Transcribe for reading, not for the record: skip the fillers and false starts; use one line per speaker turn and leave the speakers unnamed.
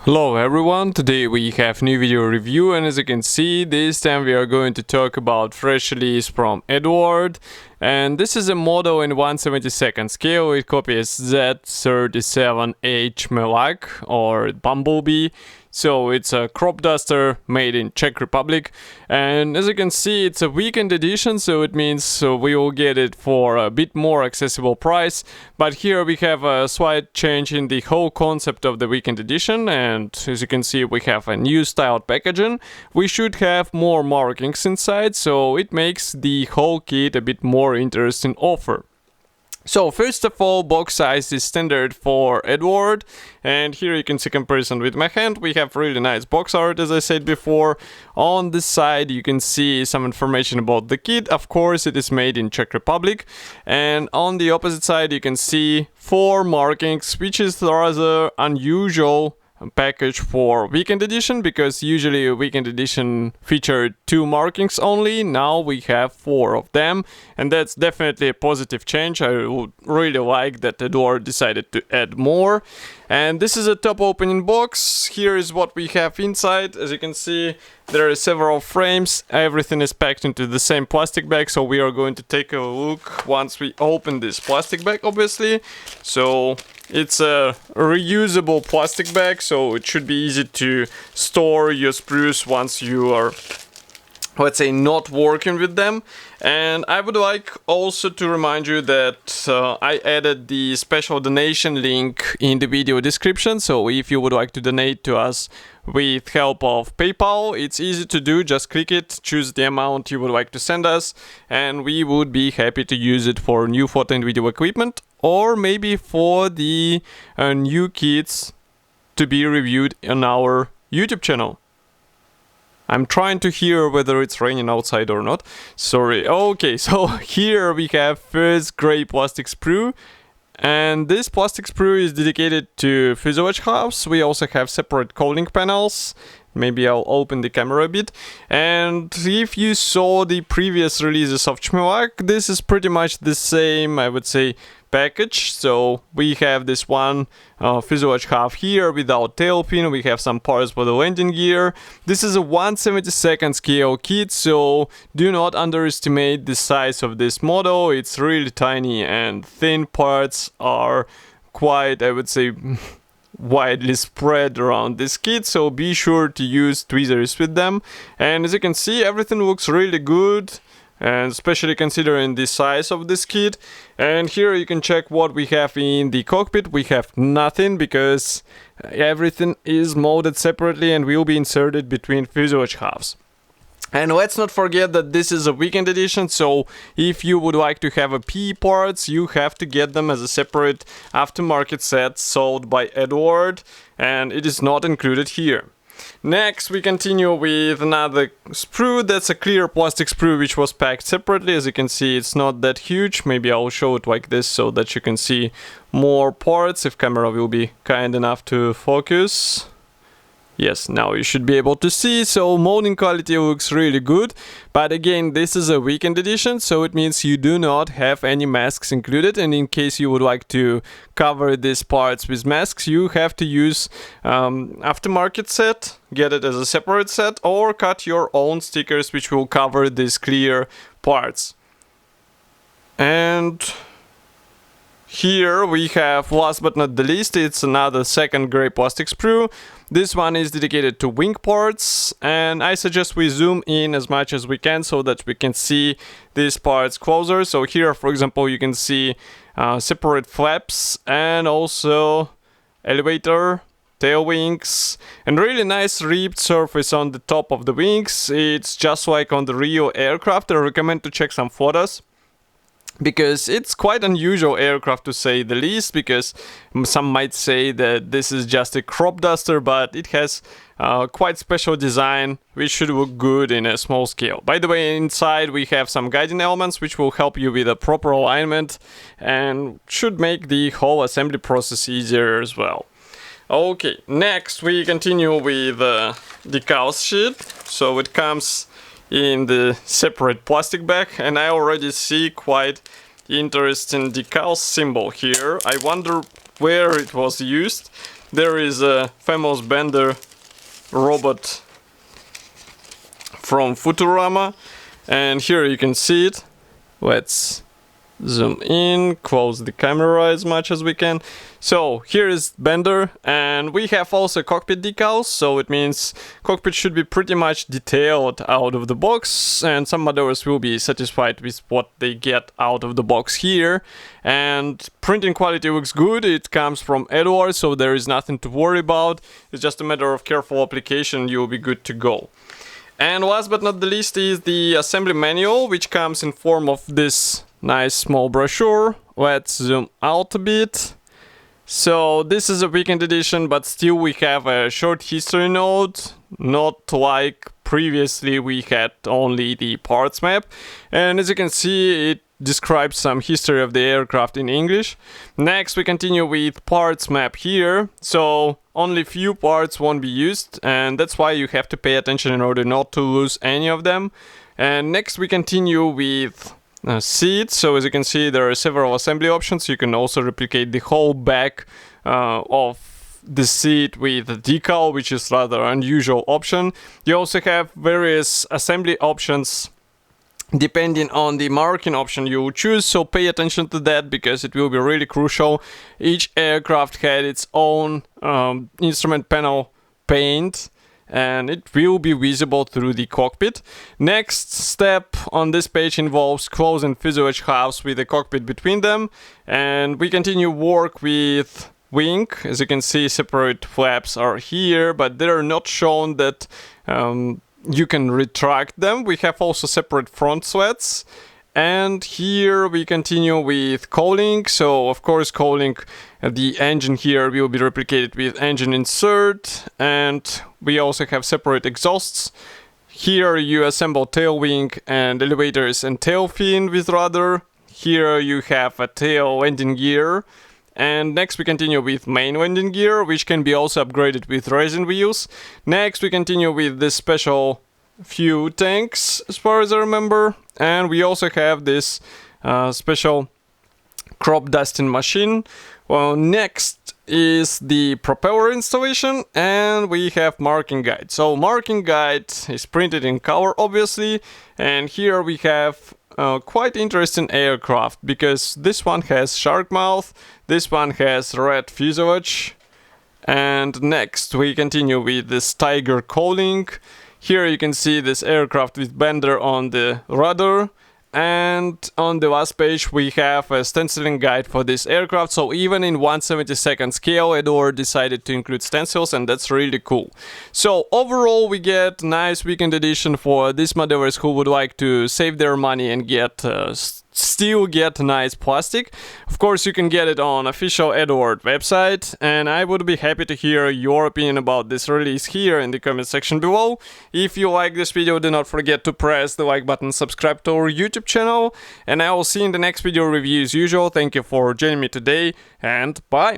Hello everyone, today we have new video review, and as you can see, this time we are going to talk about fresh release from Eduard. And this is a model in 1/72 scale. It copies Z-37A Cmelak or Bumblebee. So it's a crop duster made in Czech Republic, and as you can see, it's a weekend edition, so it means we will get it for a bit more accessible price. But here we have a slight change in the whole concept of the weekend edition, and as you can see, we have a new styled packaging. We should have more markings inside, so it makes the whole kit a bit more interesting offer. So first of all, box size is standard for Eduard, and here you can see comparison with my hand. We have really nice box art, as I said before. On this side you can see some information about the kit. Of course, it is made in Czech Republic, and on the opposite side you can see 4 markings, which is rather unusual package for weekend edition, because usually a weekend edition featured 2 markings only. Now we have 4 of them, and that's definitely a positive change. I would really like that Eduard decided to add more. And this is a top opening box. Here is what we have inside. As you can see, there are several frames. Everything is packed into the same plastic bag, so we are going to take a look once we open this plastic bag, obviously. So it's a reusable plastic bag, so it should be easy to store your sprues once you are, let's say, not working with them. And I would like also to remind you that I added the special donation link in the video description, so if you would like to donate to us with help of PayPal, it's easy to do. Just click it, choose the amount you would like to send us, and we would be happy to use it for new photo and video equipment, or maybe for the new kits to be reviewed on our YouTube channel. I'm trying to hear whether it's raining outside or not. Sorry. Okay, so here we have first gray plastic sprue. And this plastic sprue is dedicated to fuselage halves. We also have separate cooling panels. Maybe I'll open the camera a bit. And if you saw the previous releases of Cmelak, this is pretty much the same, I would say, package. So we have this one fuselage half here without tail fin. We have some parts for the landing gear. This is a 1/72 scale kit, so do not underestimate the size of this model. It's really tiny, and thin parts are quite, I would say, widely spread around this kit, so be sure to use tweezers with them. And as you can see, everything looks really good, and especially considering the size of this kit. And here you can check what we have in the cockpit. We have nothing, because everything is molded separately and will be inserted between fuselage halves. And let's not forget that this is a weekend edition, so if you would like to have a PE parts, you have to get them as a separate aftermarket set sold by Eduard, and it is not included here. Next, we continue with another sprue. That's a clear plastic sprue which was packed separately. As you can see, it's not that huge. Maybe I'll show it like this so that you can see more parts, if camera will be kind enough to focus. Yes, now you should be able to see. So molding quality looks really good, but again, this is a weekend edition, so it means you do not have any masks included. And in case you would like to cover these parts with masks, you have to use aftermarket set, get it as a separate set, or cut your own stickers which will cover these clear parts. And here we have, last but not the least, it's another second gray plastic sprue. This one is dedicated to wing parts, and I suggest we zoom in as much as we can so that we can see these parts closer. So here, for example, you can see separate flaps and also elevator, tail wings, and really nice ribbed surface on the top of the wings. It's just like on the real aircraft. I recommend to check some photos, because it's quite unusual aircraft, to say the least, because some might say that this is just a crop duster, but it has quite special design which should look good in a small scale. By the way, inside we have some guiding elements which will help you with a proper alignment and should make the whole assembly process easier as well. Okay, next we continue with the decals sheet. So it comes in the separate plastic bag, and I already see quite interesting decal symbol here. I wonder where it was used. there is a famous bender robot from Futurama, and here you can see it. Let's zoom in, close the camera as much as we can. So here is bender, and we have also cockpit decals, so it means cockpit should be pretty much detailed out of the box, and some modders will be satisfied with what they get out of the box here. And printing quality looks good. It comes from Eduard, so there is nothing to worry about. It's just a matter of careful application, you'll be good to go. And last but not the least is the assembly manual, which comes in form of this nice small brochure. Let's zoom out a bit. So this is a weekend edition, but still we have a short history note, not like previously we had only the parts map. And as you can see, it describes some history of the aircraft in English. Next we continue with parts map here, so only few parts won't be used, and that's why you have to pay attention in order not to lose any of them. And next we continue with seats. So as you can see, there are several assembly options. You can also replicate the whole back of the seat with a decal, which is rather unusual option. You also have various assembly options depending on the marking option you choose, so pay attention to that because it will be really crucial. Each aircraft had its own instrument panel paint, and it will be visible through the cockpit. Next step on this page involves closing fuselage halves with a cockpit between them, and we continue work with wing. As you can see, separate flaps are here, but they are not shown that you can retract them. We have also separate front slats. And here we continue with cowling. So of course cowling, the engine here will be replicated with engine insert, and we also have separate exhausts. Here you assemble tail wing and elevators and tail fin with rudder. Here you have a tail landing gear. And next we continue with main landing gear, which can be also upgraded with resin wheels. Next we continue with this special fuel tanks, as far as I remember. And we also have this special crop dusting machine. Well, next is the propeller installation, and we have marking guide. So marking guide is printed in color, obviously, and here we have quite interesting aircraft, because this one has shark mouth, this one has red fuselage, and next we continue with this tiger cowling. Here you can see this aircraft with bender on the rudder, and on the last page we have a stenciling guide for this aircraft. So even in 1/72nd scale, Eduard decided to include stencils, and that's really cool. So overall we get nice weekend edition for these modders who would like to save their money and get still get nice plastic. Of course you can get it on official Eduard website, and I would be happy to hear your opinion about this release here in the comment section below. If you like this video, do not forget to press the like button, subscribe to our YouTube channel, and I will see you in the next video review as usual. Thank you for joining me today, and bye!